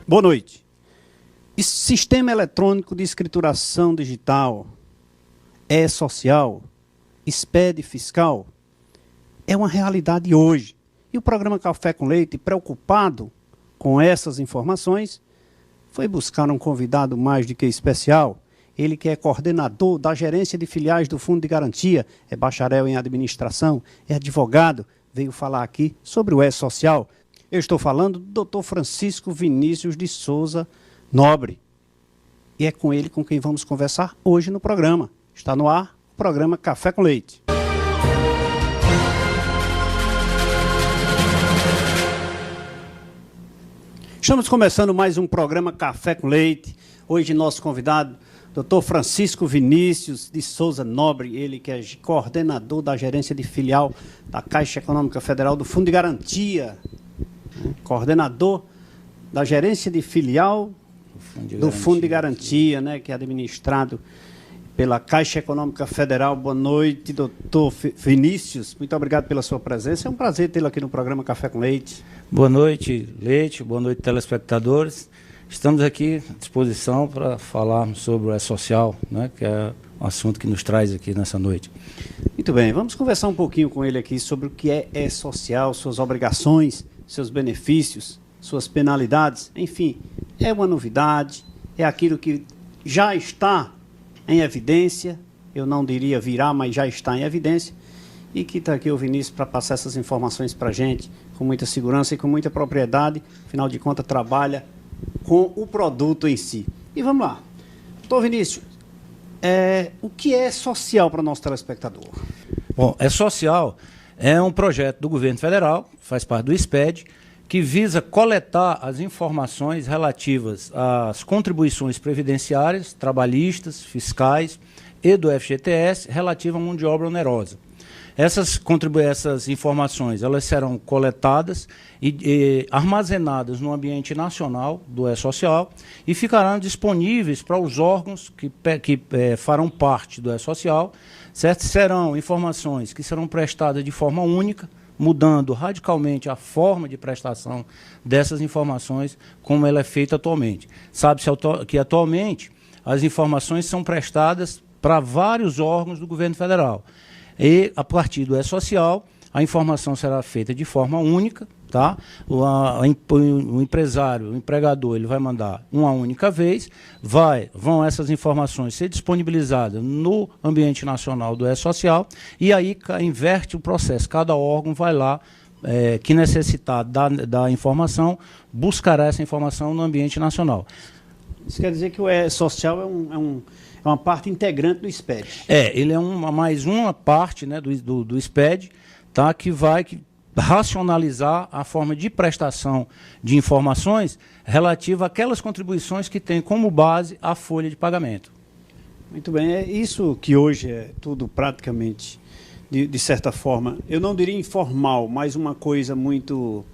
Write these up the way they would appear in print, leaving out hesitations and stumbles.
Boa noite. Sistema eletrônico de escrituração digital, e-social, SPED fiscal, é uma realidade hoje. E o programa Café com Leite, preocupado com essas informações, foi buscar um convidado mais do que especial. Ele que é coordenador da gerência de filiais do Fundo de Garantia, é bacharel em administração, é advogado, veio falar aqui sobre o e-social. Eu estou falando do Dr. Francisco Vinícius de Souza Nobre. E é com ele com quem vamos conversar hoje no programa. Está no ar o programa Café com Leite. Estamos começando mais um programa Café com Leite. Hoje nosso convidado, Dr. Francisco Vinícius de Souza Nobre, ele que é coordenador da gerência de filial da Caixa Econômica Federal do Fundo de Garantia, coordenador da gerência de filial do Fundo de Garantia, né, que é administrado pela Caixa Econômica Federal. Boa noite, doutor Vinícius. Muito obrigado pela sua presença. É um prazer tê-lo aqui no programa Café com Leite. Boa noite, Leite. Boa noite, telespectadores. Estamos aqui à disposição para falarmos sobre o e-social, né, que é um assunto que nos traz aqui nessa noite. Muito bem, vamos conversar um pouquinho com ele aqui sobre o que é e-social, suas obrigações, seus benefícios, suas penalidades. Enfim, é uma novidade, é aquilo que já está em evidência, eu não diria virá, mas já está em evidência, e que está aqui o Vinícius para passar essas informações para a gente, com muita segurança e com muita propriedade, afinal de contas trabalha com o produto em si. E vamos lá. Doutor Vinícius, o que é social para o nosso telespectador? Bom, e-social é um projeto do governo federal, faz parte do SPED, que visa coletar as informações relativas às contribuições previdenciárias, trabalhistas, fiscais e do FGTS relativa à mão de obra onerosa. Essas informações elas serão coletadas e armazenadas no ambiente nacional do e-social e ficarão disponíveis para os órgãos que farão parte do e-social, certo? Serão informações que serão prestadas de forma única, mudando radicalmente a forma de prestação dessas informações como ela é feita atualmente. Sabe-se que atualmente as informações são prestadas para vários órgãos do governo federal. E, a partir do e-social, a informação será feita de forma única, tá? O empresário, o empregador, ele vai mandar uma única vez, vão essas informações ser disponibilizadas no ambiente nacional do e-social, e aí inverte o processo. Cada órgão vai lá, que necessitar da informação, buscará essa informação no ambiente nacional. Isso quer dizer que o e-social é uma parte integrante do SPED. Ele é mais uma parte, né, do SPED, tá, que vai racionalizar a forma de prestação de informações relativa àquelas contribuições que têm como base a folha de pagamento. Muito bem, é isso que hoje é tudo praticamente, de certa forma, eu não diria informal, mas uma coisa muito...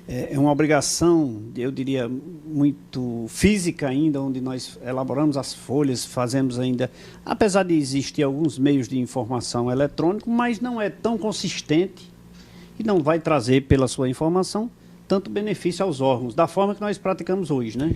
É uma obrigação, eu diria, muito física ainda, onde nós elaboramos as folhas, fazemos ainda, apesar de existir alguns meios de informação eletrônico, mas não é tão consistente e não vai trazer, pela sua informação, tanto benefício aos órgãos, da forma que nós praticamos hoje, né?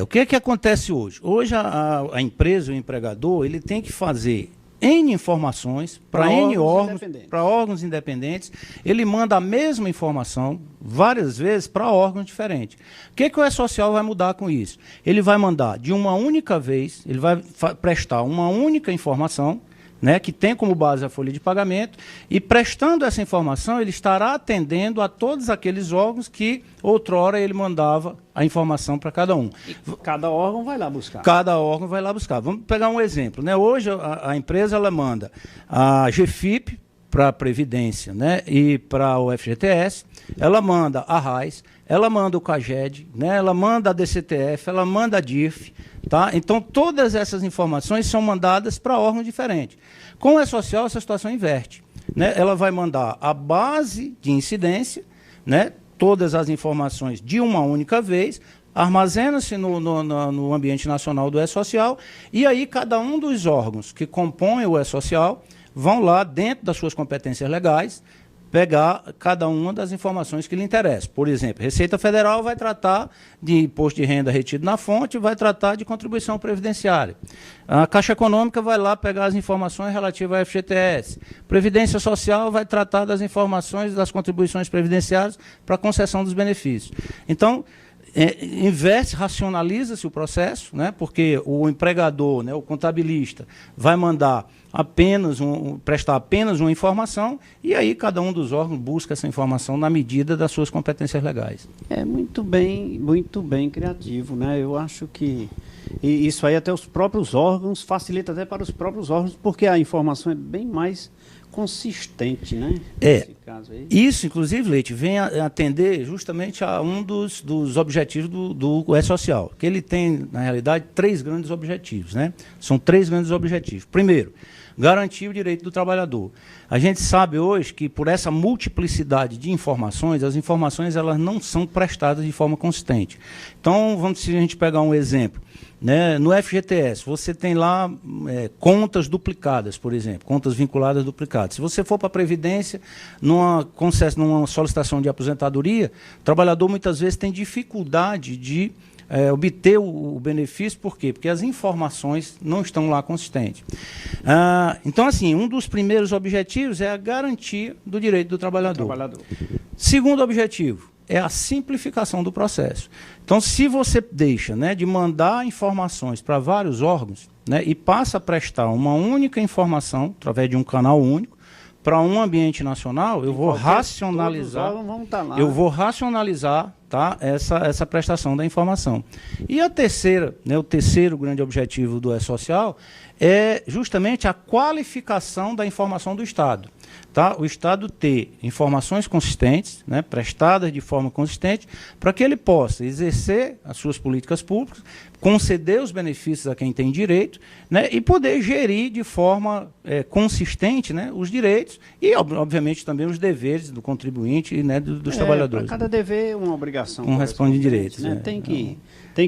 O que é que acontece hoje? Hoje a empresa, o empregador, ele tem que fazer N informações para N órgãos, para órgãos independentes. Ele manda a mesma informação várias vezes para órgãos diferentes. O que o e-social vai mudar com isso? Ele vai mandar de uma única vez, ele vai prestar uma única informação, né, que tem como base a folha de pagamento, e prestando essa informação, ele estará atendendo a todos aqueles órgãos que outrora ele mandava a informação para cada um. E cada órgão vai lá buscar. Cada órgão vai lá buscar. Vamos pegar um exemplo, né? Hoje a empresa ela manda a GFIP para a Previdência, né, e para o FGTS, ela manda a RAIS, ela manda o CAGED, né, ela manda a DCTF, ela manda a DIRF, tá? Então, todas essas informações são mandadas para órgãos diferentes. Com o e-social, essa situação inverte, né? Ela vai mandar a base de incidência, né, todas as informações de uma única vez, armazena-se no ambiente nacional do e-social, e aí cada um dos órgãos que compõem o e-social vão lá, dentro das suas competências legais, pegar cada uma das informações que lhe interessam. Por exemplo, Receita Federal vai tratar de imposto de renda retido na fonte, vai tratar de contribuição previdenciária. A Caixa Econômica vai lá pegar as informações relativas ao FGTS. Previdência Social vai tratar das informações das contribuições previdenciárias para a concessão dos benefícios. Então, inverte, racionaliza-se o processo, né, porque o empregador, né, o contabilista, vai mandar prestar apenas uma informação, e aí cada um dos órgãos busca essa informação na medida das suas competências legais. É muito bem criativo, né? Eu acho que isso aí até os próprios órgãos, facilita até para os próprios órgãos, porque a informação é bem mais consistente, né? Nesse caso aí. Isso, inclusive, Leite, vem atender justamente a um dos objetivos do E-Social, que ele tem, na realidade, 3 grandes objetivos, né? São 3 grandes objetivos. Primeiro, garantir o direito do trabalhador. A gente sabe hoje que, por essa multiplicidade de informações, as informações elas não são prestadas de forma consistente. Então, se a gente pegar um exemplo, né, no FGTS, você tem lá contas duplicadas, por exemplo, contas vinculadas duplicadas. Se você for para a Previdênncia, numa solicitação de aposentadoria, o trabalhador muitas vezes tem dificuldade de obter o benefício. Por quê? Porque as informações não estão lá consistentes. Então, assim, um dos primeiros objetivos é a garantia do direito do trabalhador. Segundo objetivo é a simplificação do processo. Então, se você deixa, né, de mandar informações para vários órgãos, né, e passa a prestar uma única informação, através de um canal único, para um ambiente nacional, eu vou racionalizar, tá, essa prestação da informação. E a terceira, né, o terceiro grande objetivo do E-Social é justamente a qualificação da informação do Estado. Tá? O Estado ter informações consistentes, né, prestadas de forma consistente, para que ele possa exercer as suas políticas públicas, conceder os benefícios a quem tem direito, né, e poder gerir de forma consistente, né, os direitos e, obviamente, também os deveres do contribuinte e, né, dos trabalhadores. Para cada dever, uma obrigação. Responde direitos. Né? Tem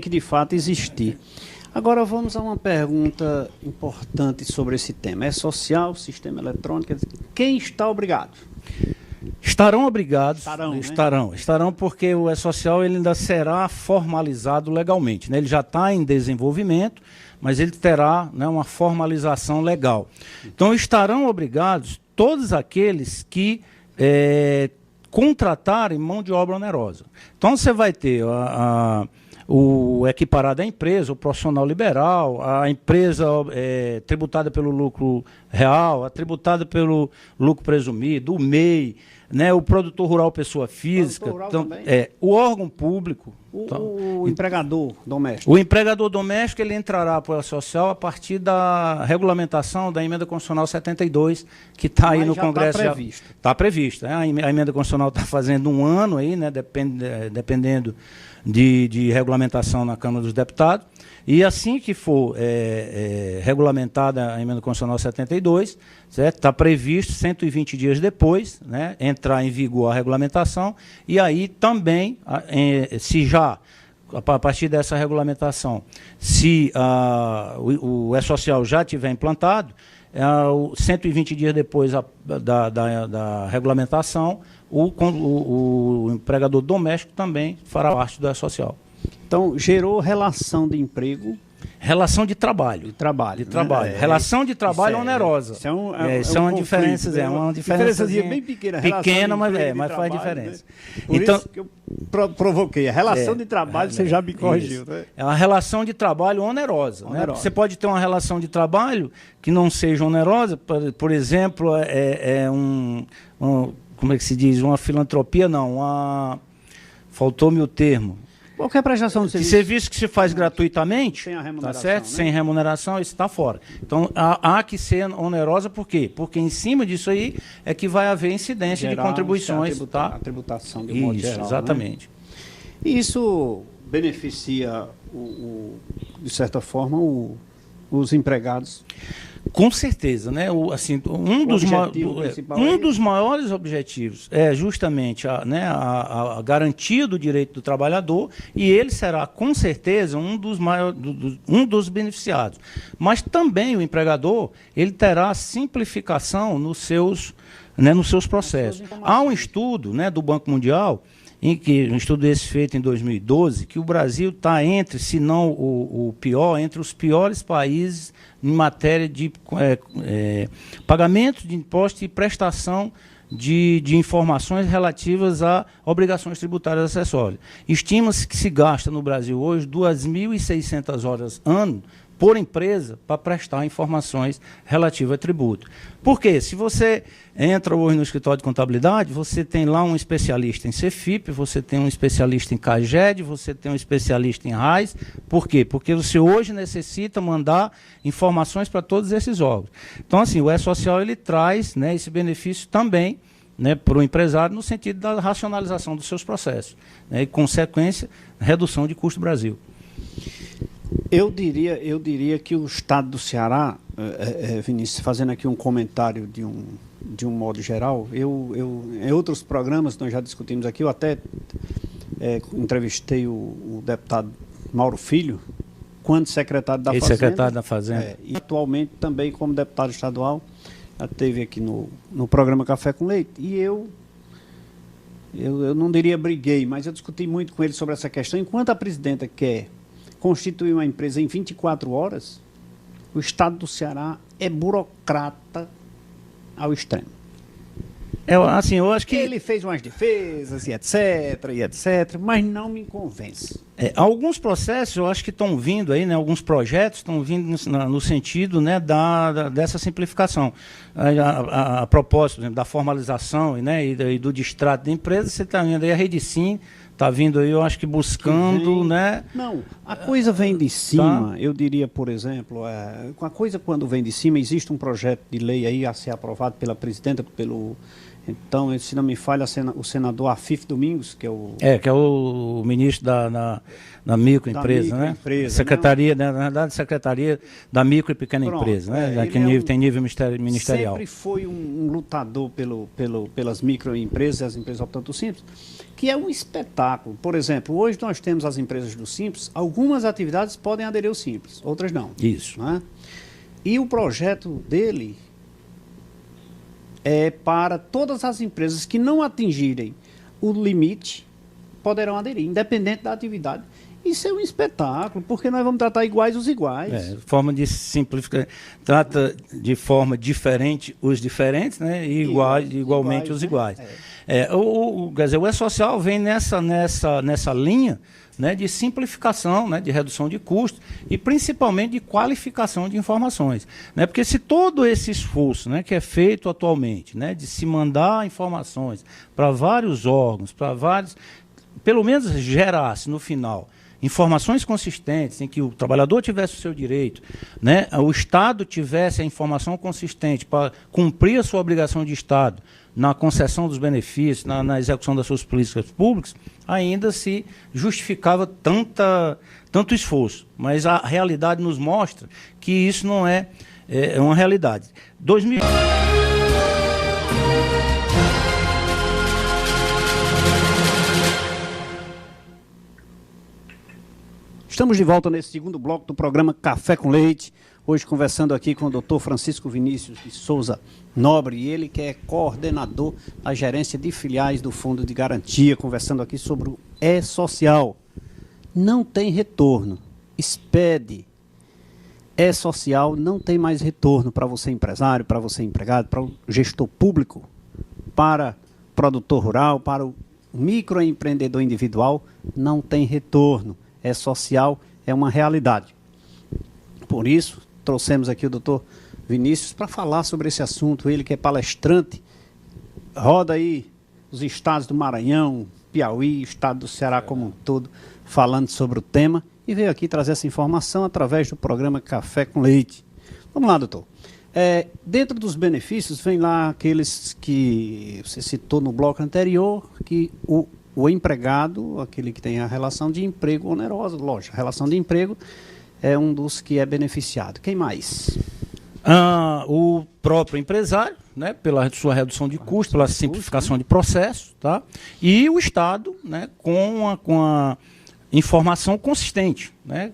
que, de fato, existir. Agora vamos a uma pergunta importante sobre esse tema. É social, sistema eletrônico, quem está obrigado? Estarão obrigados, estarão, né? Porque o E-Social ele ainda será formalizado legalmente, né? Ele já está em desenvolvimento, mas ele terá, né, uma formalização legal. Então estarão obrigados todos aqueles que contratarem mão de obra onerosa. Então você vai ter o equiparado à empresa, o profissional liberal, a empresa tributada pelo lucro real, a tributada pelo lucro presumido, o MEI, né, o produtor rural pessoa física, o órgão público. O empregador doméstico. O empregador doméstico ele entrará para o E-Social a partir da regulamentação da Emenda Constitucional 72, que está aí no Congresso. Está previsto. Está previsto. Né? A Emenda Constitucional está fazendo um ano aí, né, dependendo de regulamentação na Câmara dos Deputados, e assim que for regulamentada a Emenda Constitucional 72, está previsto 120 dias depois, né, entrar em vigor a regulamentação, e aí também, se já, a partir dessa regulamentação, se o E-Social já tiver implantado, 120 dias depois da regulamentação, o empregador doméstico também fará parte do E-Social. Então, gerou relação de emprego. Relação de trabalho. Né? Relação de trabalho onerosa. Isso é uma diferença. É uma diferença bem pequena. Pequena, mas faz diferença. Né? Por isso que eu provoquei. A relação de trabalho, você já me corrigiu. Né? É uma relação de trabalho onerosa. Né? Você pode ter uma relação de trabalho que não seja onerosa, por exemplo, como é que se diz? Uma filantropia, não. Faltou-me o termo. Qualquer prestação de serviço. Serviço que se faz gratuitamente, sem a remuneração, tá certo? Né? Sem remuneração, isso está fora. Então, há que ser onerosa, por quê? Porque em cima disso aí é que vai haver incidência de contribuições. A tributação de modo geral. Exatamente. Né? E isso beneficia, de certa forma, os empregados? Com certeza, né? Um dos maiores objetivos é justamente a garantia do direito do trabalhador, e ele será, com certeza, um dos beneficiados. Mas também o empregador, ele terá simplificação nos seus processos. Há um estudo, né, do Banco Mundial, um estudo esse feito em 2012, que o Brasil está entre, se não o pior, entre os piores países em matéria de pagamento de imposto e prestação de informações relativas a obrigações tributárias acessórias. Estima-se que se gasta no Brasil hoje 2.600 horas ano por empresa para prestar informações relativas a tributo. Por quê? Se você entra hoje no escritório de contabilidade, você tem lá um especialista em CFIP, você tem um especialista em CAGED, você tem um especialista em RAIS. Por quê? Porque você hoje necessita mandar informações para todos esses órgãos. Então, assim, o E-Social ele traz, né, esse benefício também, né, para o empresário no sentido da racionalização dos seus processos, né, e, consequência, redução de custo do Brasil. Eu diria que o Estado do Ceará, Vinícius, fazendo aqui um comentário de um modo geral, em outros programas nós já discutimos aqui, eu até entrevistei o deputado Mauro Filho, quando secretário da Fazenda. Secretário da Fazenda. E atualmente também como deputado estadual, já esteve aqui no programa Café com Leite, e eu não diria briguei, mas eu discuti muito com ele sobre essa questão. Enquanto a presidenta quer constituir uma empresa em 24 horas, o Estado do Ceará é burocrata ao extremo. Eu acho que ele fez umas defesas e etc, mas não me convence. Alguns processos eu acho que estão vindo aí, né, alguns projetos estão vindo no sentido, né, dessa simplificação. A propósito, por exemplo, da formalização, né, e do distrato da empresa, você está vendo aí a Redecim, está vindo aí, eu acho que buscando, né? Não, a coisa vem de cima, eu diria, por exemplo, a coisa quando vem de cima, existe um projeto de lei aí a ser aprovado pela presidenta, então, se não me falha, o senador Afif Domingos, que é o... que é o ministro da microempresa, né? Secretaria, né? Na verdade, Secretaria da Micro e Pequena Empresa, né? Que tem nível ministerial. Sempre foi um lutador pelas microempresas e as empresas optantes do Simples, que é um espetáculo. Por exemplo, hoje nós temos as empresas do Simples, algumas atividades podem aderir ao Simples, outras não. Isso. Né? E o projeto dele é para todas as empresas que não atingirem o limite, poderão aderir, independente da atividade. Isso é um espetáculo, porque nós vamos tratar iguais os iguais. Forma de simplificar, trata de forma diferente os diferentes, né, e igualmente os iguais. Quer dizer, o E-Social vem nessa linha, né, de simplificação, né, de redução de custos e principalmente de qualificação de informações, né, porque se todo esse esforço, né, que é feito atualmente, né, de se mandar informações para vários órgãos, pelo menos gerasse no final informações consistentes, em que o trabalhador tivesse o seu direito, né, o Estado tivesse a informação consistente para cumprir a sua obrigação de Estado na concessão dos benefícios, na execução das suas políticas públicas, ainda se justificava tanto esforço. Mas a realidade nos mostra que isso não é uma realidade. Estamos de volta nesse segundo bloco do programa Café com Leite, hoje conversando aqui com o Dr. Francisco Vinícius de Souza Nobre, ele que é coordenador da gerência de filiais do Fundo de Garantia, conversando aqui sobre o E-Social. Não tem retorno, expede. E-Social não tem mais retorno para você empresário, para você empregado, para o gestor público, para o produtor rural, para o microempreendedor individual, não tem retorno. E-Social é uma realidade. Por isso, trouxemos aqui o doutor Vinícius para falar sobre esse assunto. Ele que é palestrante, roda aí os estados do Maranhão, Piauí, estado do Ceará como um todo, falando sobre o tema, e veio aqui trazer essa informação através do programa Café com Leite. Vamos lá, doutor. Dentro dos benefícios, vem lá aqueles que você citou no bloco anterior, que o empregado, aquele que tem a relação de emprego onerosa, lógico, a relação de emprego é um dos que é beneficiado. Quem mais? O próprio empresário, né, pela sua redução de custo, pela simplificação de processo, tá? E o Estado, né, com a informação consistente, né,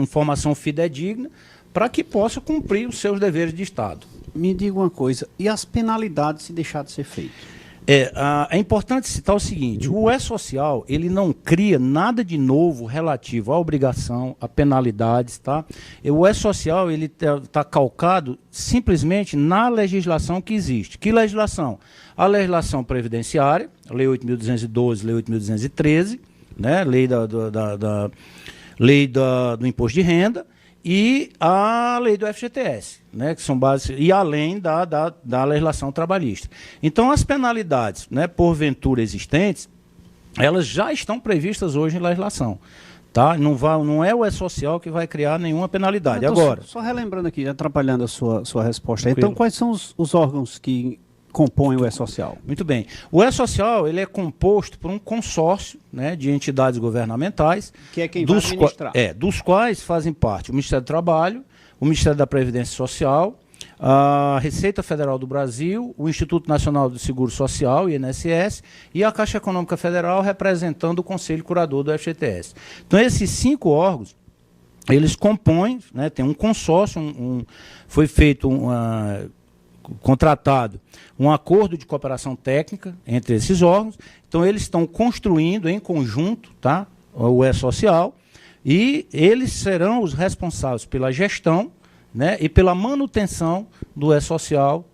informação fidedigna, para que possa cumprir os seus deveres de Estado. Me diga uma coisa, e as penalidades se deixar de ser feito? É importante citar o seguinte: o E-Social, ele não cria nada de novo relativo à obrigação, a penalidades, tá? O E-Social, ele tá calcado simplesmente na legislação que existe. Que legislação? A legislação previdenciária, a Lei 8.212, Lei 8.213, né? Lei do Imposto de Renda, e a lei do FGTS, né, que são básicas, e além da legislação trabalhista. Então, as penalidades, né, porventura existentes, elas já estão previstas hoje em legislação. Tá? Não é o E-Social que vai criar nenhuma penalidade. Agora, só relembrando aqui, atrapalhando a sua resposta. Então, quais são os órgãos que compõe o E-Social? Muito bem. O E-Social, ele é composto por um consórcio, né, de entidades governamentais, que é quem vai administrar. Dos quais fazem parte o Ministério do Trabalho, o Ministério da Previdência Social, a Receita Federal do Brasil, o Instituto Nacional do Seguro Social, INSS, e a Caixa Econômica Federal, representando o Conselho Curador do FGTS. Então, esses 5 órgãos, eles compõem, né, tem um consórcio, foi feito contratado um acordo de cooperação técnica entre esses órgãos. Então, eles estão construindo em conjunto, tá, o E-Social, e eles serão os responsáveis pela gestão, né, e pela manutenção do E-Social,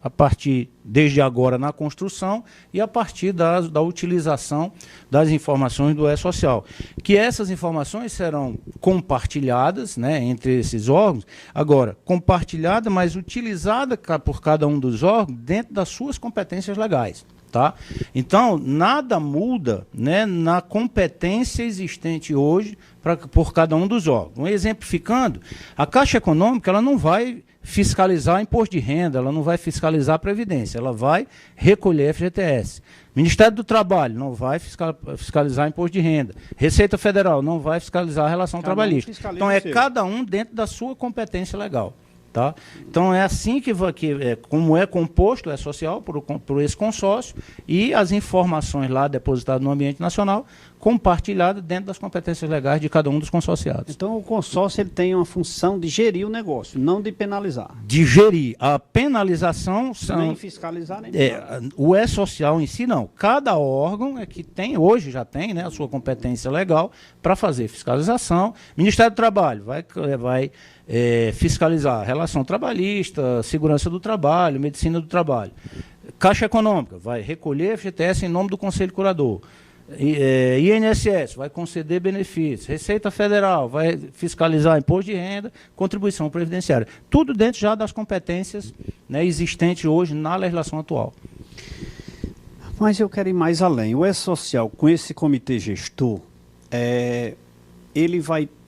desde agora na construção e a partir da utilização das informações do E-Social. Que essas informações serão compartilhadas, né, entre esses órgãos, agora, compartilhada, mas utilizada por cada um dos órgãos dentro das suas competências legais. Tá? Então, nada muda, né, na competência existente hoje por cada um dos órgãos. Exemplificando, a Caixa Econômica ela não vai fiscalizar imposto de renda, ela não vai fiscalizar a Previdência, ela vai recolher FGTS. Ministério do Trabalho não vai fiscalizar imposto de renda. Receita Federal não vai fiscalizar a relação trabalhista. Então, cada um dentro da sua competência legal. Tá? Então, é assim como é composto o E-Social por esse consórcio, e as informações lá depositadas no ambiente nacional compartilhadas dentro das competências legais de cada um dos consorciados. Então, o consórcio ele tem uma função de gerir o negócio, não de penalizar. De gerir. A penalização... Nem fiscalizar, nem o E-Social em si, não. Cada órgão que hoje já tem, né, a sua competência legal para fazer fiscalização. Ministério do Trabalho vai fiscalizar relação trabalhista, segurança do trabalho, medicina do trabalho. Caixa Econômica vai recolher FGTS em nome do Conselho Curador. INSS vai conceder benefícios. Receita Federal vai fiscalizar imposto de renda, contribuição previdenciária. Tudo dentro já das competências, né, existentes hoje na legislação atual. Mas eu quero ir mais além. O E-Social, com esse comitê gestor,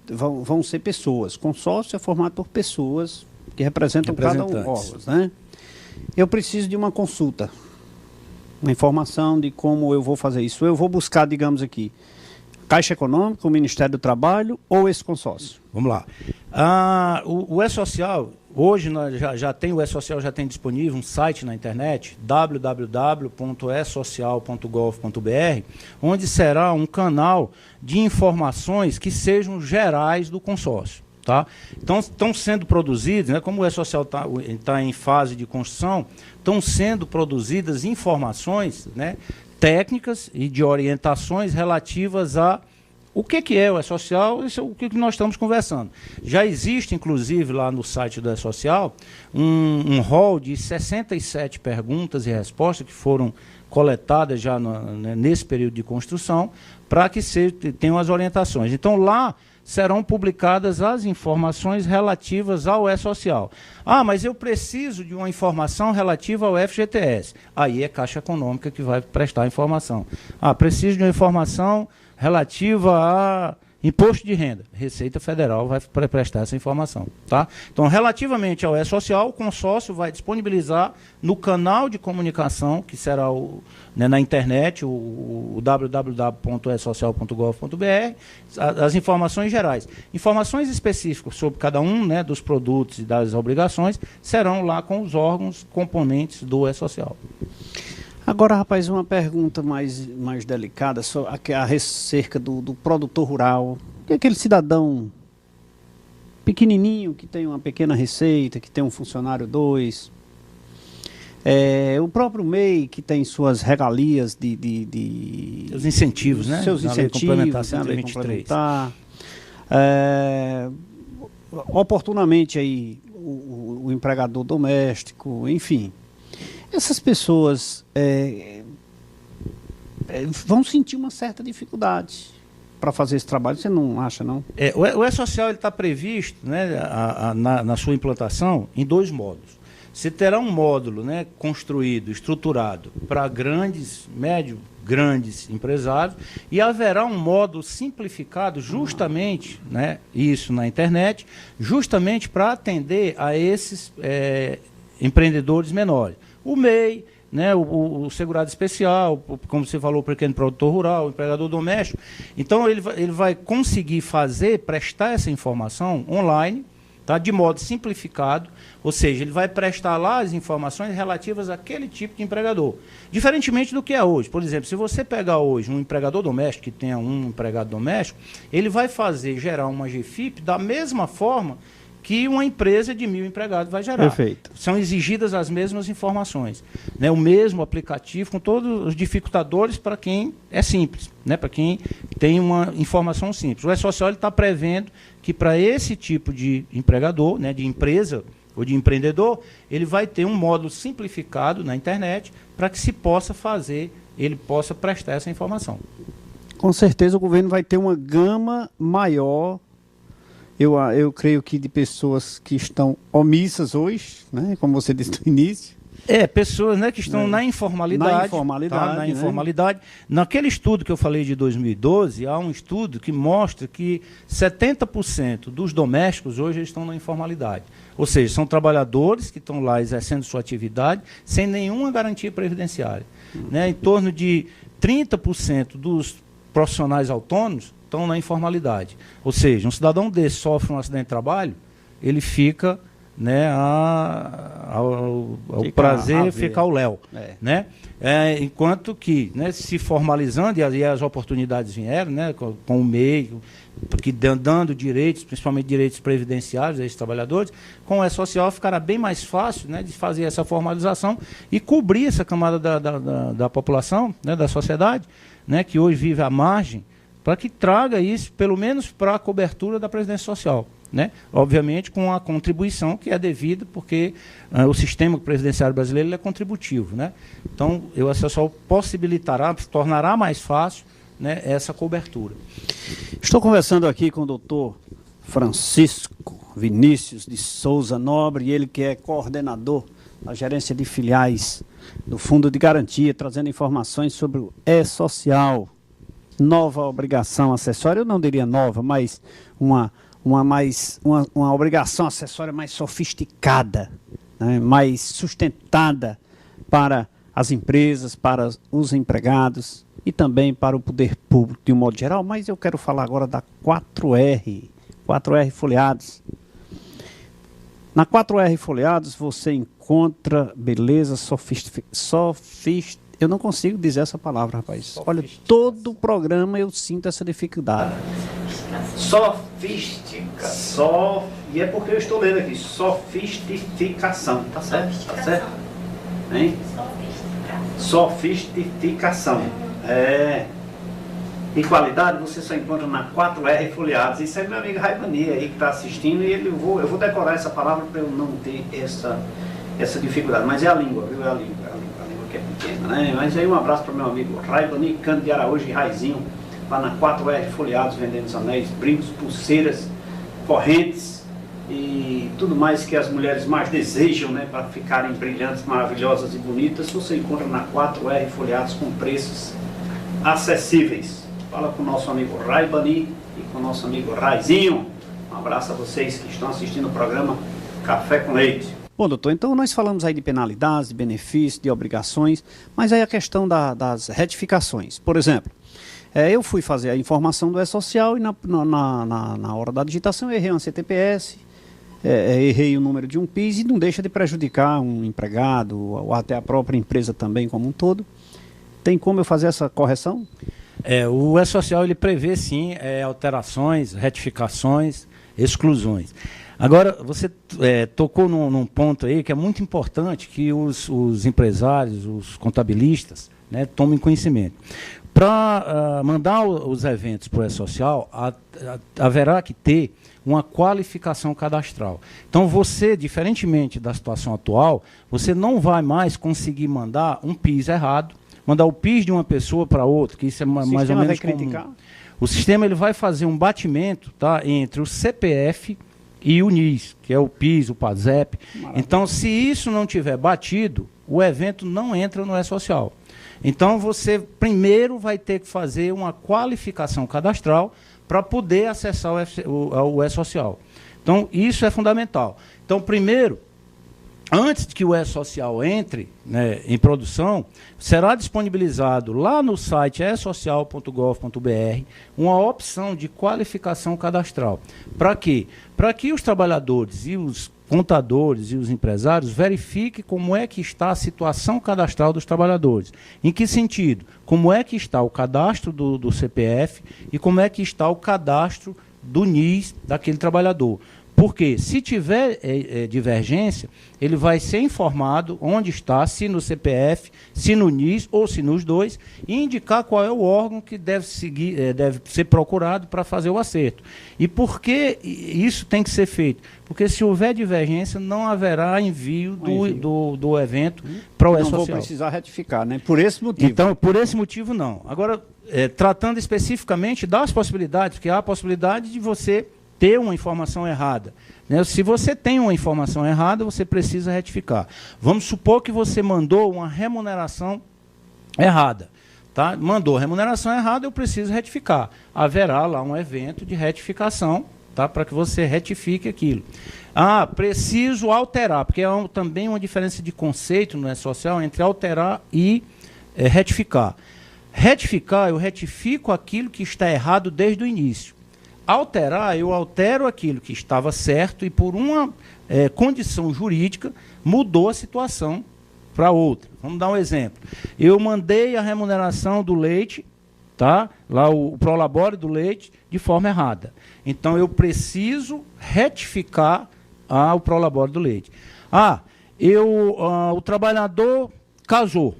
vão ser pessoas. Consórcio é formado por pessoas que representam cada um órgãos, né? Eu preciso de uma consulta, uma informação de como eu vou fazer isso. Eu vou buscar, digamos aqui, Caixa Econômica, o Ministério do Trabalho ou esse consórcio? Vamos lá. O E-Social, hoje o E-Social já tem disponível um site na internet, www.esocial.gov.br, onde será um canal de informações que sejam gerais do consórcio. Tá? Então, estão sendo produzidos, né, como o E-Social está em fase de construção, estão sendo produzidas informações, né, técnicas e de orientações relativas a o que é o E-Social, isso é o que nós estamos conversando. Já existe, inclusive, lá no site do E-Social, um rol de 67 perguntas e respostas que foram coletadas já nesse período de construção, para que tenham as orientações. Então, lá serão publicadas as informações relativas ao E-Social. Mas eu preciso de uma informação relativa ao FGTS. Aí é Caixa Econômica que vai prestar a informação. Preciso de uma informação relativa a Imposto de renda, Receita Federal vai prestar essa informação, tá? Então, relativamente ao E-Social, o consórcio vai disponibilizar no canal de comunicação, que será na internet, o www.esocial.gov.br, as informações gerais. Informações específicas sobre cada um, né, dos produtos e das obrigações serão lá com os órgãos componentes do E-Social. Agora, rapaz, uma pergunta mais delicada acerca do produtor rural. Que é aquele cidadão pequenininho que tem uma pequena receita, que tem um funcionário 2. O próprio MEI, que tem suas regalias os incentivos, né? Seus incentivos, complementação 123. Oportunamente aí o empregador doméstico, enfim. Essas pessoas vão sentir uma certa dificuldade para fazer esse trabalho, você não acha, não? O E-Social está previsto, né, na sua implantação em 2 módulos. Você terá um módulo, né, construído, estruturado para grandes empresários, e haverá um módulo simplificado justamente, né, isso na internet, justamente para atender a esses empreendedores menores. O MEI, né, o segurado especial, como você falou, o pequeno produtor rural, o empregador doméstico. Então, ele vai conseguir prestar essa informação online, tá, de modo simplificado, ou seja, ele vai prestar lá as informações relativas àquele tipo de empregador. Diferentemente do que é hoje. Por exemplo, se você pegar hoje um empregador doméstico que tenha um empregado doméstico, ele vai gerar uma GFIP da mesma forma que uma empresa de 1.000 empregados vai gerar. Perfeito. São exigidas as mesmas informações, né? O mesmo aplicativo com todos os dificultadores para quem é simples, né? Para quem tem uma informação simples. O E-Social está prevendo que para esse tipo de empregador, né, de empresa ou de empreendedor, ele vai ter um módulo simplificado na internet para que ele possa prestar essa informação. Com certeza o governo vai ter uma gama maior. Eu creio que de pessoas que estão omissas hoje, né, como você disse no início. Pessoas, né, que estão na informalidade. Na informalidade. Tá, na informalidade. Naquele estudo que eu falei de 2012, há um estudo que mostra que 70% dos domésticos hoje estão na informalidade. Ou seja, são trabalhadores que estão lá exercendo sua atividade sem nenhuma garantia previdenciária. Né, em torno de 30% dos profissionais autônomos estão na informalidade. Ou seja, um cidadão desse sofre um acidente de trabalho, ele fica, né, ao prazer, fica ao léu. Né? Enquanto que, né, se formalizando, e as oportunidades vieram, né, com o MEI, porque dando direitos, principalmente direitos previdenciários a esses trabalhadores, com o E-Social ficará bem mais fácil, né, de fazer essa formalização e cobrir essa camada da população, né, da sociedade, né, que hoje vive à margem, para que traga isso, pelo menos para a cobertura da Previdência Social. Né? Obviamente com a contribuição que é devida, porque o sistema previdenciário brasileiro é contributivo. Né? Então, o E-Social tornará mais fácil, né, essa cobertura. Estou conversando aqui com o doutor Francisco Vinícius de Souza Nobre, ele que é coordenador da gerência de filiais do Fundo de Garantia, trazendo informações sobre o E-Social. Nova obrigação acessória, eu não diria nova, mas uma obrigação acessória mais sofisticada, né, mais sustentada para as empresas, para os empregados e também para o poder público de um modo geral. Mas eu quero falar agora da 4R Folheados. Na 4R Folheados você encontra beleza eu não consigo dizer essa palavra, rapaz. Olha, todo o programa eu sinto essa dificuldade. E é porque eu estou lendo aqui. Sofisticação. Tá certo? Tá certo? Hein? Sofisticação. Em qualidade você só encontra na 4R Folheados. Isso é meu amigo Raibani aí que está assistindo e eu vou decorar essa palavra para eu não ter essa dificuldade. Mas é a língua, viu? É a língua que é pequena, né? Mas aí um abraço para o meu amigo Raibani Cândido de Araújo e Raizinho, lá na 4R Folheados, vendendo os anéis, brincos, pulseiras, correntes e tudo mais que as mulheres mais desejam, né, para ficarem brilhantes, maravilhosas e bonitas. Você encontra na 4R Folheados com preços acessíveis. Fala com o nosso amigo Raibani e com o nosso amigo Raizinho. Um abraço a vocês que estão assistindo o programa Café com Leite. Bom, doutor, então nós falamos aí de penalidades, de benefícios, de obrigações, mas aí a questão das retificações. Por exemplo, eu fui fazer a informação do E-Social e na hora da digitação eu errei uma CTPS, errei o número de um PIS e não deixa de prejudicar um empregado ou até a própria empresa também como um todo. Tem como eu fazer essa correção? O E-Social ele prevê sim alterações, retificações, exclusões. Agora, você tocou num ponto aí que é muito importante que os empresários, os contabilistas, né, tomem conhecimento. Para mandar os eventos para o E-Social, haverá que ter uma qualificação cadastral. Então, você, diferentemente da situação atual, você não vai mais conseguir mandar um PIS errado, mandar o PIS de uma pessoa para outra, que isso é mais ou menos comum. O sistema ele vai fazer um batimento, tá, entre o CPF e o NIS, que é o PIS, o PASEP. Maravilha. Então, se isso não tiver batido, o evento não entra no E-Social. Então, você primeiro vai ter que fazer uma qualificação cadastral para poder acessar o E-Social. Então, isso é fundamental. Então, primeiro, antes que o E-Social entre, né, em produção, será disponibilizado lá no site esocial.gov.br uma opção de qualificação cadastral. Para quê? Para que os trabalhadores e os contadores e os empresários verifiquem como é que está a situação cadastral dos trabalhadores. Em que sentido? Como é que está o cadastro do CPF e como é que está o cadastro do NIS daquele trabalhador. Porque se tiver divergência, ele vai ser informado onde está, se no CPF, se no NIS ou se nos dois, e indicar qual é o órgão que deve ser procurado para fazer o acerto. E por que isso tem que ser feito? Porque se houver divergência, não haverá envio do evento para o E-Social. Não vou precisar retificar, né? Por esse motivo. Então, por esse motivo, não. Agora, tratando especificamente das possibilidades, porque há a possibilidade de você ter uma informação errada, né? Se você tem uma informação errada, você precisa retificar. Vamos supor que você mandou uma remuneração errada. Tá? Mandou remuneração errada, eu preciso retificar. Haverá lá um evento de retificação, tá? Para que você retifique aquilo. Preciso alterar, porque também uma diferença de conceito no E-Social entre alterar e retificar. Retificar, eu retifico aquilo que está errado desde o início. Alterar, eu altero aquilo que estava certo e por uma condição jurídica mudou a situação para outra. Vamos dar um exemplo. Eu mandei a remuneração do leite, tá? Lá o prolabore do leite, de forma errada. Então eu preciso retificar o prolabore do leite. O trabalhador casou,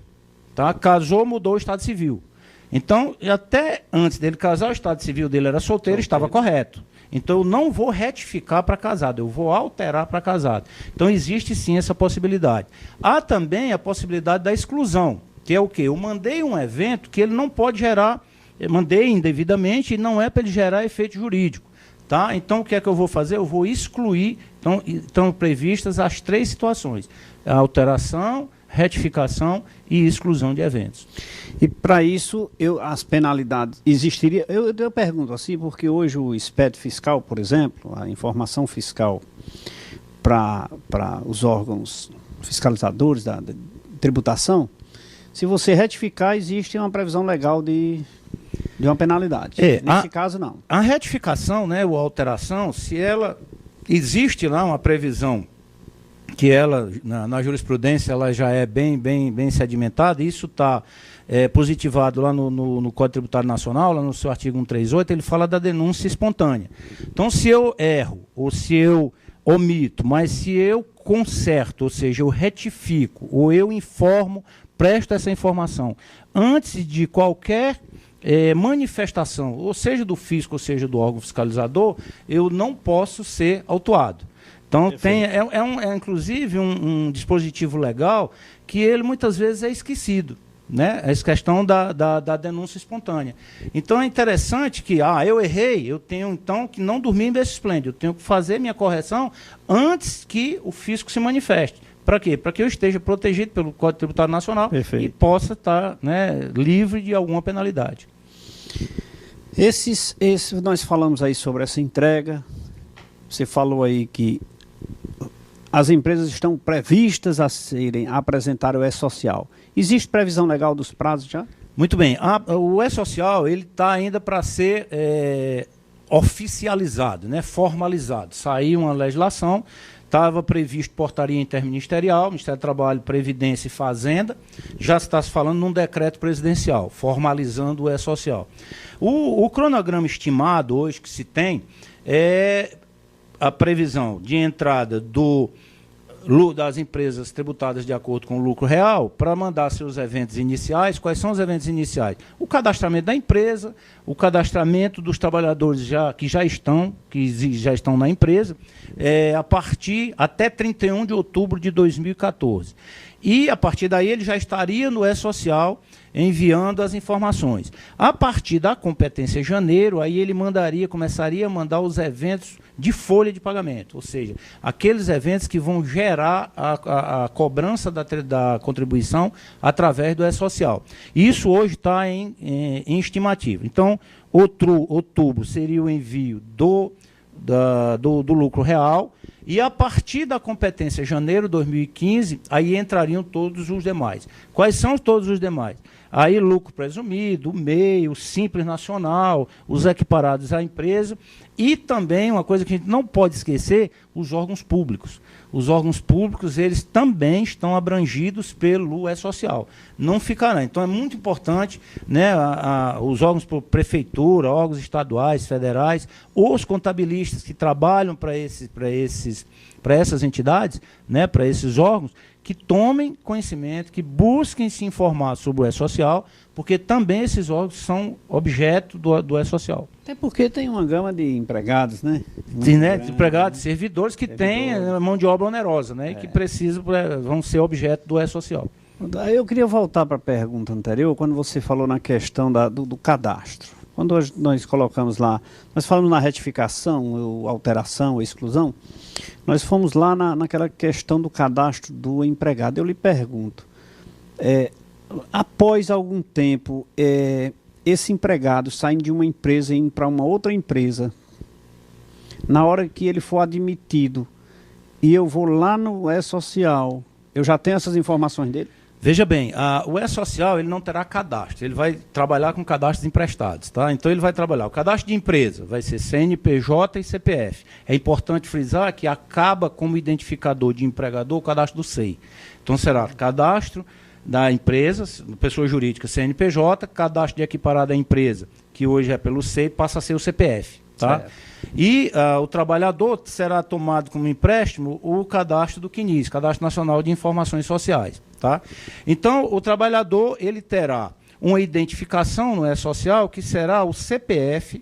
tá? Casou, mudou o estado civil. Então, até antes dele casar, o estado civil dele era solteiro, estava correto. Então, eu não vou retificar para casado, eu vou alterar para casado. Então, existe sim essa possibilidade. Há também a possibilidade da exclusão, que é o quê? Eu mandei um evento que ele não pode gerar, eu mandei indevidamente e não é para ele gerar efeito jurídico. Tá? Então, o que é que eu vou fazer? Eu vou excluir, então, estão previstas as 3 situações: a alteração, retificação e exclusão de eventos. E para isso, as penalidades existiriam? Eu pergunto assim, porque hoje o SPED fiscal, por exemplo, a informação fiscal para os órgãos fiscalizadores da tributação, se você retificar, existe uma previsão legal de uma penalidade. Nesse caso, não. A retificação, né, ou alteração, se ela existe lá uma previsão que ela, na jurisprudência, ela já é bem sedimentada, isso está positivado lá no Código Tributário Nacional, lá no seu artigo 138, ele fala da denúncia espontânea. Então, se eu erro, ou se eu omito, mas se eu conserto, ou seja, eu retifico, ou eu informo, presto essa informação, antes de qualquer manifestação, ou seja do fisco, ou seja do órgão fiscalizador, eu não posso ser autuado. Então, inclusive um dispositivo legal que ele muitas vezes é esquecido, né? Essa questão da denúncia espontânea. Então, é interessante que, eu errei, eu tenho então que não dormir em berço esplêndido, eu tenho que fazer minha correção antes que o fisco se manifeste. Para quê? Para que eu esteja protegido pelo Código Tributário Nacional. Perfeito. E possa estar, né, livre de alguma penalidade. Nós falamos aí sobre essa entrega. Você falou aí que as empresas estão previstas a apresentar o E-Social. Existe previsão legal dos prazos já? Muito bem. O E-Social ele está ainda para ser oficializado, né, formalizado. Saiu uma legislação, estava previsto portaria interministerial, Ministério do Trabalho, Previdência e Fazenda. Já está se falando num decreto presidencial, formalizando o E-Social. O cronograma estimado hoje que se tem é a previsão de entrada das empresas tributadas de acordo com o lucro real para mandar seus eventos iniciais. Quais são os eventos iniciais? O cadastramento da empresa, o cadastramento dos trabalhadores que já estão na empresa, até 31 de outubro de 2014. E, a partir daí, ele já estaria no E-Social enviando as informações. A partir da competência janeiro, aí ele começaria a mandar os eventos de folha de pagamento, ou seja, aqueles eventos que vão gerar a cobrança da contribuição através do E-Social. Isso hoje está em estimativa. Então, outubro seria o envio do lucro real, e a partir da competência janeiro de 2015, aí entrariam todos os demais. Quais são todos os demais? Aí lucro presumido, o MEI, o Simples Nacional, os equiparados à empresa, e também uma coisa que a gente não pode esquecer, os órgãos públicos. Os órgãos públicos, eles também estão abrangidos pelo E-Social. Não ficarão. Então é muito importante, né, os órgãos prefeitura, órgãos estaduais, federais, os contabilistas que trabalham para essas entidades, né, para esses órgãos, que tomem conhecimento, que busquem se informar sobre o E-Social, porque também esses órgãos são objeto do E-Social. Até porque tem uma gama de empregados, né? Sim, né? De empregados, servidores que têm mão de obra onerosa, né? E que vão ser objeto do E-Social. Eu queria voltar para a pergunta anterior, quando você falou na questão do cadastro. Quando nós colocamos lá, nós falamos na retificação, alteração, exclusão, nós fomos lá naquela questão do cadastro do empregado. Eu lhe pergunto, após algum tempo, esse empregado saindo de uma empresa e indo para uma outra empresa, na hora que ele for admitido, e eu vou lá no E-Social, eu já tenho essas informações dele? Veja bem, o E-Social ele não terá cadastro, ele vai trabalhar com cadastros emprestados, tá? Então ele vai trabalhar, o cadastro de empresa vai ser CNPJ e CPF. É importante frisar que acaba como identificador de empregador o cadastro do SEI. Então será cadastro da empresa, pessoa jurídica CNPJ, cadastro de equiparada à empresa, que hoje é pelo SEI, passa a ser o CPF, tá? E o trabalhador será tomado como empréstimo o cadastro do CNIS, Cadastro Nacional de Informações Sociais. Tá? Então, o trabalhador ele terá uma identificação no E-Social que será o CPF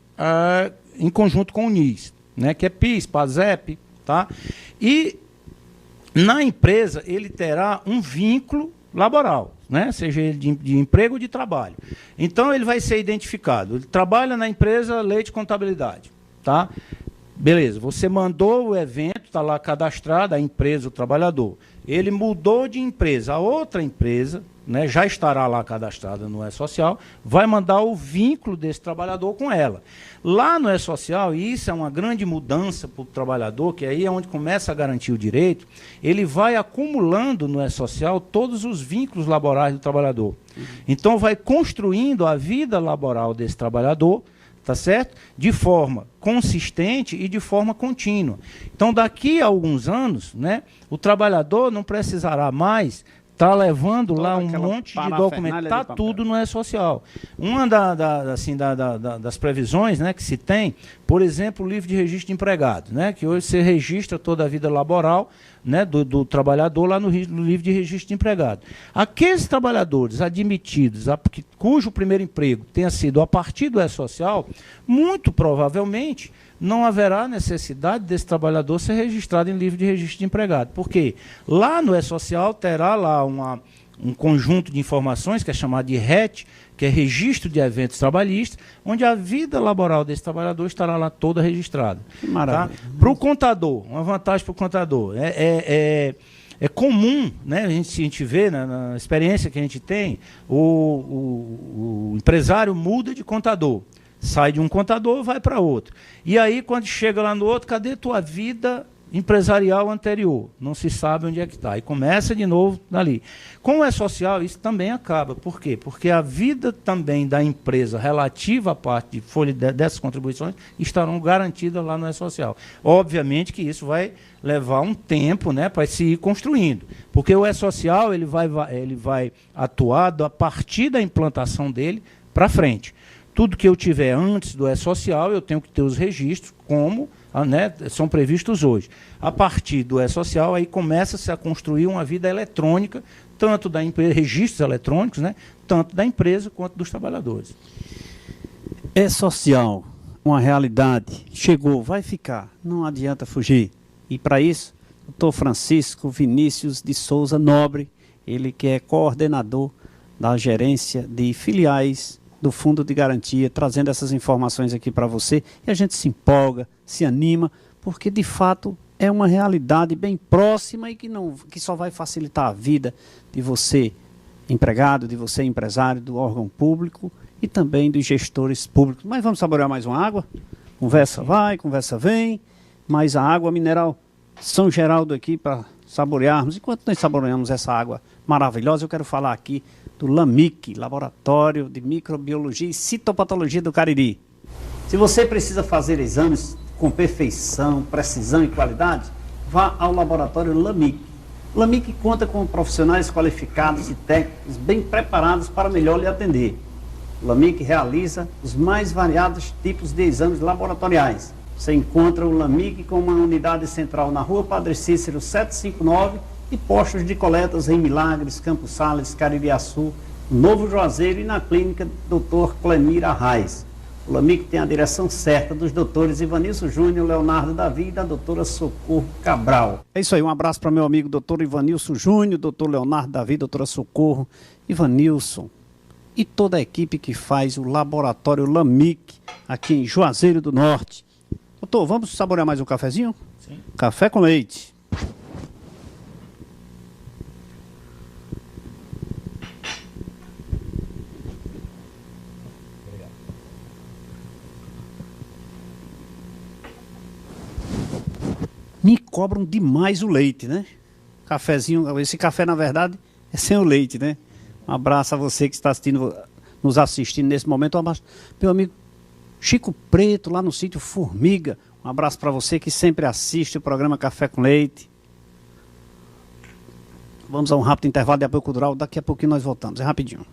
em conjunto com o NIS, né? Que é PIS, PASEP. Tá? E na empresa ele terá um vínculo laboral, né? Seja ele de emprego ou de trabalho. Então, ele vai ser identificado. Ele trabalha na empresa Leite Contabilidade. Tá? Beleza, você mandou o evento, está lá cadastrado, a empresa, o trabalhador. Ele mudou de empresa, a outra empresa, né, já estará lá cadastrada no E-Social, vai mandar o vínculo desse trabalhador com ela. Lá no E-Social, e isso é uma grande mudança para o trabalhador, que aí é onde começa a garantir o direito, ele vai acumulando no E-Social todos os vínculos laborais do trabalhador. Então vai construindo a vida laboral desse trabalhador, tá certo? De forma consistente e de forma contínua. Então, daqui a alguns anos, né, o trabalhador não precisará mais estar levando lá um monte de documento, está tudo no E-Social. Uma das previsões, né, que se tem, por exemplo, o livro de registro de empregado, né, que hoje você registra toda a vida laboral, né, do trabalhador lá no livro de registro de empregado. Aqueles trabalhadores admitidos, cujo primeiro emprego tenha sido a partir do E-Social, muito provavelmente não haverá necessidade desse trabalhador ser registrado em livro de registro de empregado. Por quê? Lá no E-Social terá lá um conjunto de informações que é chamado de RET, que é Registro de Eventos Trabalhistas, onde a vida laboral desse trabalhador estará lá toda registrada. Que maravilha. Tá? Para o contador, uma vantagem para o contador, é comum, né, a gente vê na experiência que a gente tem, o empresário muda de contador. Sai de um contador, vai para outro. E aí, quando chega lá no outro, cadê tua vida empresarial anterior? Não se sabe onde é que está. E começa de novo dali. Como é social, isso também acaba. Por quê? Porque a vida também da empresa relativa à parte de folha dessas contribuições estarão garantidas lá no E-Social. Obviamente que isso vai levar um tempo, né, para se ir construindo. Porque o E-Social ele vai atuar a partir da implantação dele para frente. Tudo que eu tiver antes do E-Social, eu tenho que ter os registros como né, são previstos hoje. A partir do E-Social, aí começa-se a construir uma vida eletrônica, tanto da empresa, registros eletrônicos, né, tanto da empresa quanto dos trabalhadores. E-Social, uma realidade, chegou, vai ficar, não adianta fugir. E para isso, o doutor Francisco Vinícius de Souza Nobre, ele que é coordenador da gerência de filiais do Fundo de Garantia, trazendo essas informações aqui para você, e a gente se empolga, se anima, porque de fato é uma realidade bem próxima e que só vai facilitar a vida de você empregado, de você empresário, do órgão público e também dos gestores públicos. Mas vamos saborear mais uma água? Conversa vai, conversa vem, mais a água mineral São Geraldo aqui para saborearmos. Enquanto nós saboreamos essa água maravilhosa, eu quero falar aqui do LAMIC, Laboratório de Microbiologia e Citopatologia do Cariri. Se você precisa fazer exames com perfeição, precisão e qualidade, vá ao Laboratório LAMIC. O LAMIC conta com profissionais qualificados e técnicos bem preparados para melhor lhe atender. O LAMIC realiza os mais variados tipos de exames laboratoriais. Você encontra o LAMIC com uma unidade central na Rua Padre Cícero 759 e postos de coletas em Milagres, Campos Sales, Caririaçu, Novo Juazeiro e na clínica Dr. Clemir Arraes. O LAMIC tem a direção certa dos doutores Ivanilson Júnior, Leonardo Davi e da doutora Socorro Cabral. É isso aí, um abraço para meu amigo doutor Ivanilson Júnior, doutor Leonardo Davi, doutora Socorro, Ivanilson e toda a equipe que faz o laboratório LAMIC aqui em Juazeiro do Norte. Doutor, vamos saborear mais um cafezinho? Sim. Café com leite. Me cobram demais o leite, né? Cafezinho, esse café na verdade é sem o leite, né? Um abraço a você que está nos assistindo nesse momento. Um abraço, meu amigo Chico Preto, lá no sítio Formiga. Um abraço para você que sempre assiste o programa Café com Leite. Vamos a um rápido intervalo de apoio cultural. Daqui a pouquinho nós voltamos. É rapidinho.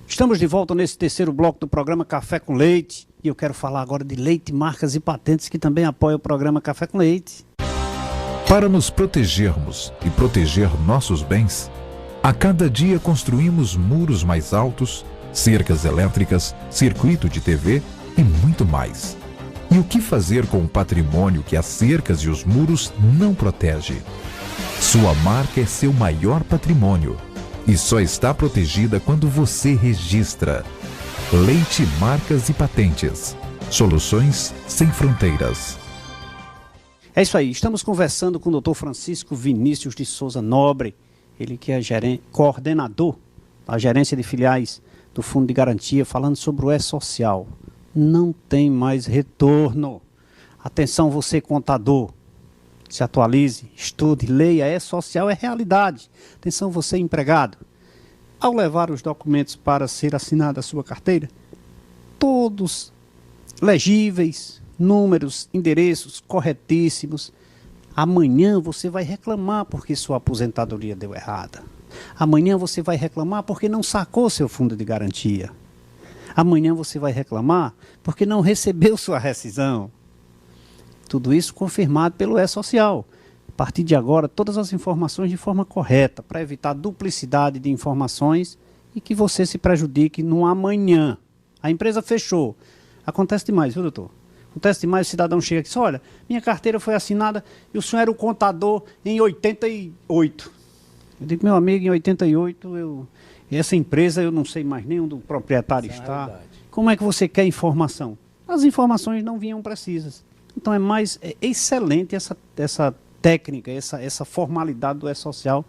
Estamos de volta nesse terceiro bloco do programa Café com Leite. E eu quero falar agora de Leite, Marcas e Patentes, que também apoia o programa Café com Leite. Para nos protegermos e proteger nossos bens, a cada dia construímos muros mais altos, cercas elétricas, circuito de TV e muito mais. E o que fazer com o patrimônio que as cercas e os muros não protegem? Sua marca é seu maior patrimônio e só está protegida quando você registra. Leite, Marcas e Patentes. Soluções sem fronteiras. É isso aí, estamos conversando com o doutor Francisco Vinícius de Souza Nobre, ele que é coordenador da gerência de filiais do Fundo de Garantia, falando sobre o E-Social. Não tem mais retorno. Atenção você contador, se atualize, estude, leia, E-Social é realidade. Atenção você empregado, ao levar os documentos para ser assinada a sua carteira, todos legíveis, números, endereços corretíssimos. Amanhã você vai reclamar porque sua aposentadoria deu errada. Amanhã você vai reclamar porque não sacou seu fundo de garantia. Amanhã você vai reclamar porque não recebeu sua rescisão. Tudo isso confirmado pelo E-Social. A partir de agora, todas as informações de forma correta, para evitar duplicidade de informações e que você se prejudique no amanhã. A empresa fechou. Acontece demais, viu, doutor? Acontece demais, o cidadão chega aqui e diz, olha, minha carteira foi assinada e o senhor era o contador em 88. Eu digo, meu amigo, em 88, essa empresa eu não sei mais nem onde o proprietário está. Como é que você quer informação? as informações não vinham precisas. Então é excelente essa técnica, essa formalidade do E-Social.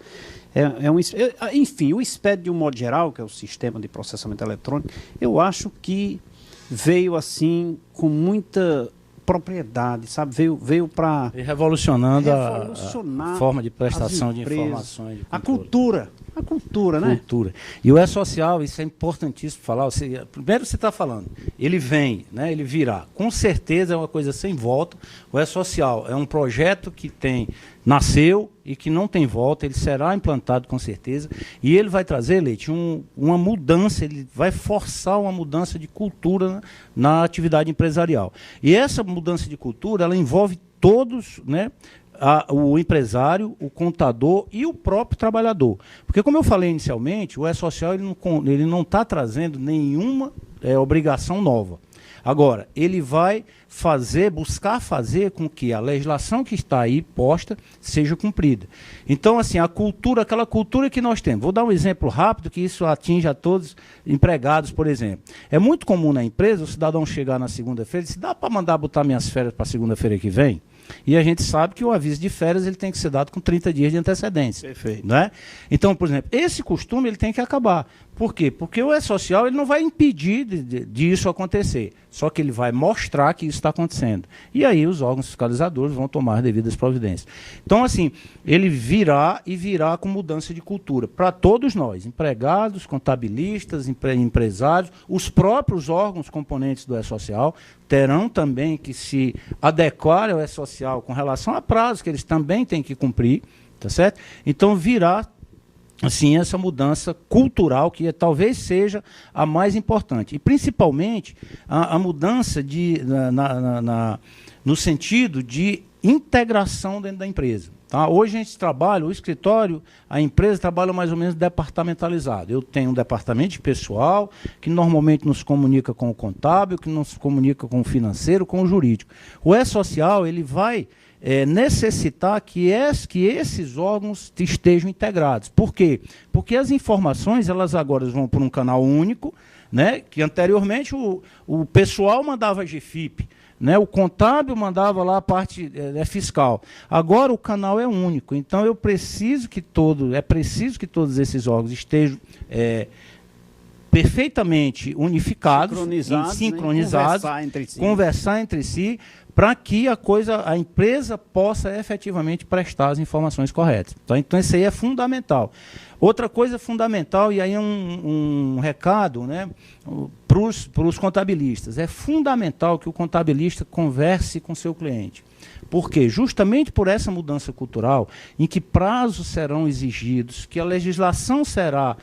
Enfim, o SPED, de um modo geral, que é o Sistema de Processamento Eletrônico, eu acho que veio assim com muita propriedade, sabe? Veio para revolucionando a forma de prestação de informações. A cultura, né? Cultura. E o E-Social, isso é importantíssimo falar. Primeiro você está falando, ele vem, né? Ele virá. Com certeza é uma coisa sem volta. O E-Social é um projeto que nasceu e que não tem volta, ele será implantado com certeza, e ele vai trazer, Leite, uma mudança, ele vai forçar uma mudança de cultura na atividade empresarial. E essa mudança de cultura, ela envolve todos, né, o empresário, o contador e o próprio trabalhador. Porque, como eu falei inicialmente, o E-Social ele não está trazendo nenhuma obrigação nova. Agora, ele vai buscar fazer com que a legislação que está aí posta seja cumprida. Então, assim, aquela cultura que nós temos. Vou dar um exemplo rápido, que isso atinge a todos empregados, por exemplo. É muito comum na empresa o cidadão chegar na segunda-feira e dizer, dá para mandar botar minhas férias para segunda-feira que vem? E a gente sabe que o aviso de férias ele tem que ser dado com 30 dias de antecedência. Perfeito. Né? Então, por exemplo, esse costume ele tem que acabar. Por quê? Porque o E-Social ele não vai impedir de isso acontecer, só que ele vai mostrar que isso está acontecendo. E aí os órgãos fiscalizadores vão tomar as devidas providências. Então, assim, ele virá com mudança de cultura para todos nós, empregados, contabilistas, empresários, os próprios órgãos componentes do E-Social terão também que se adequar ao E-Social com relação a prazos que eles também têm que cumprir, tá certo? Então virá assim, essa mudança cultural que talvez seja a mais importante. E, principalmente, a mudança no sentido de integração dentro da empresa. Tá? Hoje a gente trabalha, o escritório, a empresa trabalha mais ou menos departamentalizado. Eu tenho um departamento de pessoal que normalmente nos comunica com o contábil, que nos comunica com o financeiro, com o jurídico. O E-Social, ele vai necessitar que esses órgãos estejam integrados. Por quê? Porque as informações elas agora vão por um canal único, né, que anteriormente o pessoal mandava a GFIP, né, o contábil mandava lá a parte fiscal. Agora o canal é único, então é preciso que todos esses órgãos estejam perfeitamente unificados, sincronizados, conversar entre si, para que a empresa possa efetivamente prestar as informações corretas. Tá? Então, isso aí é fundamental. Outra coisa fundamental, e aí é um recado, né, para os contabilistas, é fundamental que o contabilista converse com seu cliente. Por quê? Justamente por essa mudança cultural, em que prazos serão exigidos, que a legislação será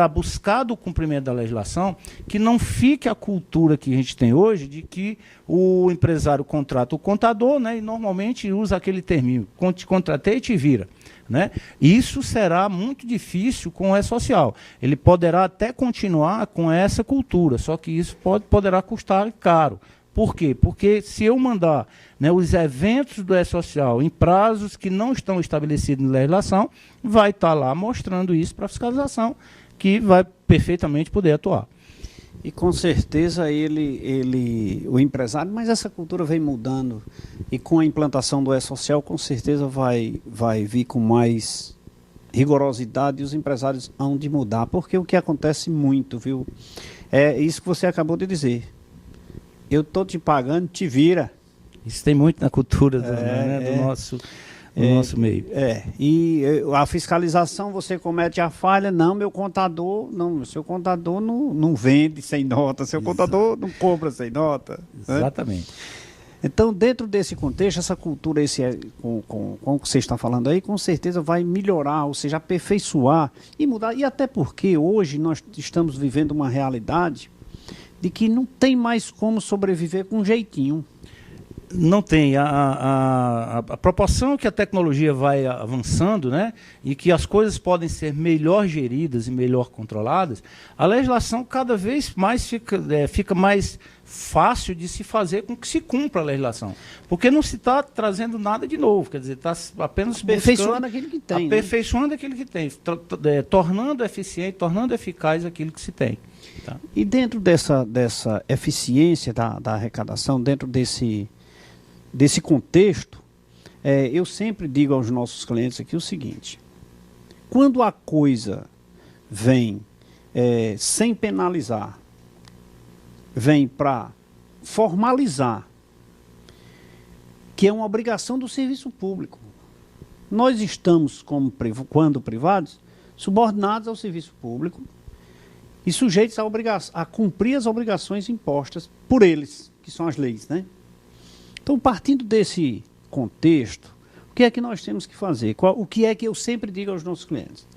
buscado o cumprimento da legislação, que não fique a cultura que a gente tem hoje de que o empresário contrata o contador, né, e normalmente usa aquele terminho, te contratei e te vira. Né? Isso será muito difícil com o E-Social. Ele poderá até continuar com essa cultura, só que isso poderá custar caro. Por quê? Porque se eu mandar, né, os eventos do E-Social em prazos que não estão estabelecidos na legislação, vai estar lá mostrando isso para a fiscalização, que vai perfeitamente poder atuar. E com certeza o empresário, mas essa cultura vem mudando, e com a implantação do E-Social, com certeza vai vir com mais rigorosidade, e os empresários hão de mudar, porque o que acontece muito, viu? É isso que você acabou de dizer. Eu estou te pagando, te vira. Isso tem muito na cultura do nosso meio. E a fiscalização, você comete a falha, seu contador não vende sem nota, seu contador não compra sem nota. Exatamente. Né? Então, dentro desse contexto, essa cultura, com o que você está falando aí, com certeza vai melhorar, ou seja, aperfeiçoar e mudar. E até porque hoje nós estamos vivendo uma realidade de que não tem mais como sobreviver com jeitinho. Não tem. A proporção que a tecnologia vai avançando, né, e que as coisas podem ser melhor geridas e melhor controladas, a legislação cada vez mais fica mais fácil de se fazer com que se cumpra a legislação. Porque não se está trazendo nada de novo, quer dizer, está apenas aperfeiçoando aquilo que tem. Aperfeiçoando aquilo que tem, tornando eficiente, tornando eficaz aquilo que se tem. Tá? E dentro dessa eficiência da arrecadação, dentro desse contexto, eu sempre digo aos nossos clientes aqui o seguinte: quando a coisa vem sem penalizar, vem para formalizar, que é uma obrigação do serviço público. Nós estamos, quando privados, subordinados ao serviço público e sujeitos a cumprir as obrigações impostas por eles, que são as leis, né? Então, partindo desse contexto, o que é que nós temos que fazer? O que é que eu sempre digo aos nossos clientes?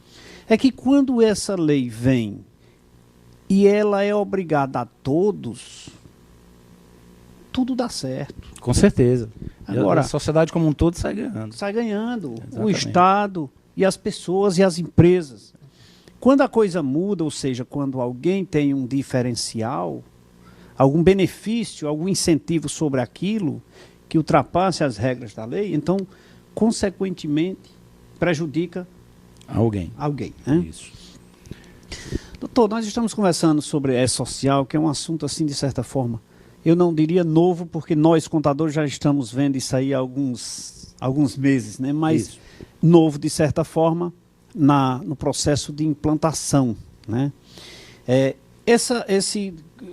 É que quando essa lei vem e ela é obrigada a todos, tudo dá certo. Com certeza. Agora, a sociedade como um todo sai ganhando. Sai ganhando. Exatamente. O Estado e as pessoas e as empresas. Quando a coisa muda, ou seja, quando alguém tem um diferencial, algum benefício, algum incentivo sobre aquilo que ultrapasse as regras da lei, então, consequentemente, prejudica alguém. Né? Isso. Doutor, nós estamos conversando sobre E-Social, que é um assunto, assim, de certa forma, eu não diria novo, porque nós, contadores, já estamos vendo isso aí há alguns meses, né? Mas isso. Novo, de certa forma, no processo de implantação, né?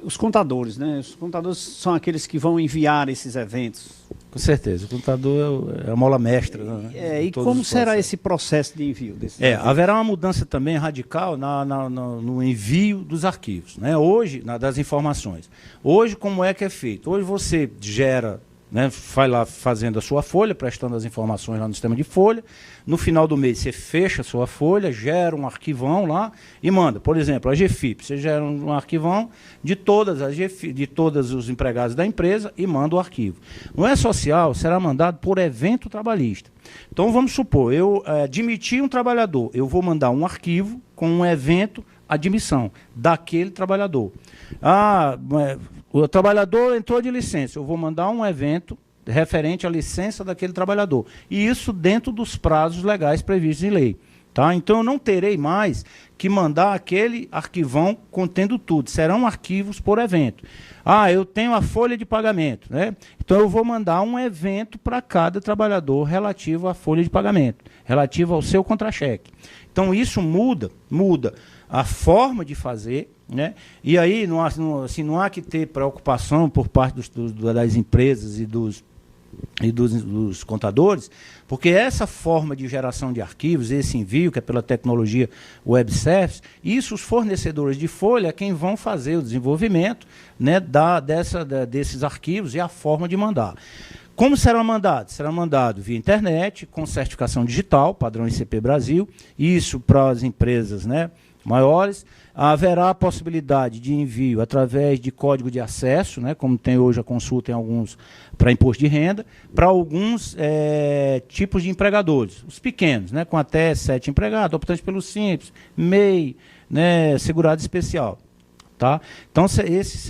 Os contadores, né? Os contadores são aqueles que vão enviar esses eventos. Com certeza, o contador é a mola mestra. Né? E como será esse processo de envio desses eventos? Haverá uma mudança também radical no envio dos arquivos, né? Hoje, das informações. Hoje, como é que é feito? Hoje você gera, né, vai lá fazendo a sua folha, prestando as informações lá no sistema de folha. No final do mês você fecha a sua folha, gera um arquivão lá e manda. Por exemplo, a GFIP, você gera um arquivão de todos os empregados da empresa e manda o arquivo. No E-Social será mandado por evento trabalhista. Então vamos supor, eu admiti um trabalhador, eu vou mandar um arquivo com um evento admissão daquele trabalhador. O trabalhador entrou de licença, eu vou mandar um evento referente à licença daquele trabalhador. E isso dentro dos prazos legais previstos em lei. Tá? Então eu não terei mais que mandar aquele arquivão contendo tudo. Serão arquivos por evento. Eu tenho a folha de pagamento, né? Então eu vou mandar um evento para cada trabalhador relativo à folha de pagamento, relativo ao seu contra-cheque. Então isso muda a forma de fazer, né? E aí não há que ter preocupação por parte das empresas e dos contadores, porque essa forma de geração de arquivos, esse envio, que é pela tecnologia web service, isso os fornecedores de folha é quem vão fazer o desenvolvimento, né, desses arquivos e a forma de mandar. Como será mandado? Será mandado via internet, com certificação digital, padrão ICP Brasil, isso para as empresas, né, maiores. Haverá a possibilidade de envio através de código de acesso, né, como tem hoje a consulta em alguns para imposto de renda, para alguns tipos de empregadores, os pequenos, né, com até 7 empregados, optantes pelo Simples, MEI, né, segurado especial. Tá? Então, esses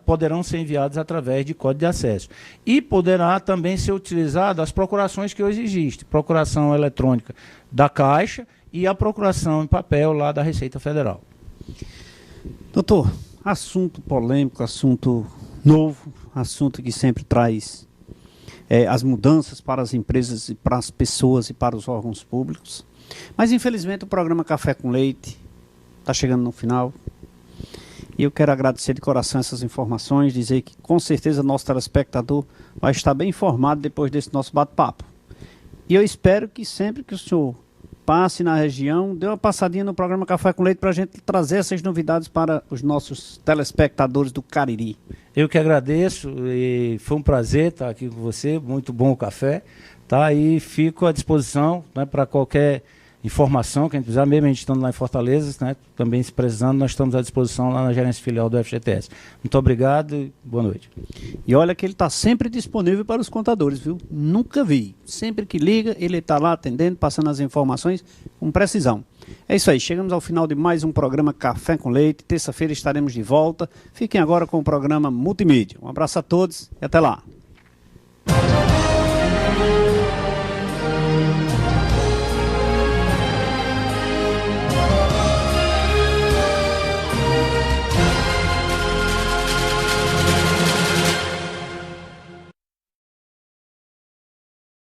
poderão ser enviados através de código de acesso. E poderá também ser utilizado as procurações que hoje existem, procuração eletrônica da Caixa e a procuração em papel lá da Receita Federal. Doutor, assunto polêmico, assunto novo, assunto que sempre traz as mudanças para as empresas e para as pessoas e para os órgãos públicos. Mas, infelizmente, o programa Café com Leite está chegando no final. E eu quero agradecer de coração essas informações, dizer que, com certeza, nosso telespectador vai estar bem informado depois desse nosso bate-papo. E eu espero que sempre que o senhor passe na região, dê uma passadinha no programa Café com Leite para a gente trazer essas novidades para os nossos telespectadores do Cariri. Eu que agradeço e foi um prazer estar aqui com você, muito bom o café, tá? E fico à disposição, né, para qualquer informação que a gente precisar, mesmo a gente estando lá em Fortaleza, né, também se precisando, nós estamos à disposição lá na gerência filial do FGTS. Muito obrigado e boa noite. E olha que ele está sempre disponível para os contadores, viu? Nunca vi. Sempre que liga, ele está lá atendendo, passando as informações com precisão. É isso aí, chegamos ao final de mais um programa Café com Leite. Terça-feira estaremos de volta. Fiquem agora com o programa Multimídia. Um abraço a todos e até lá.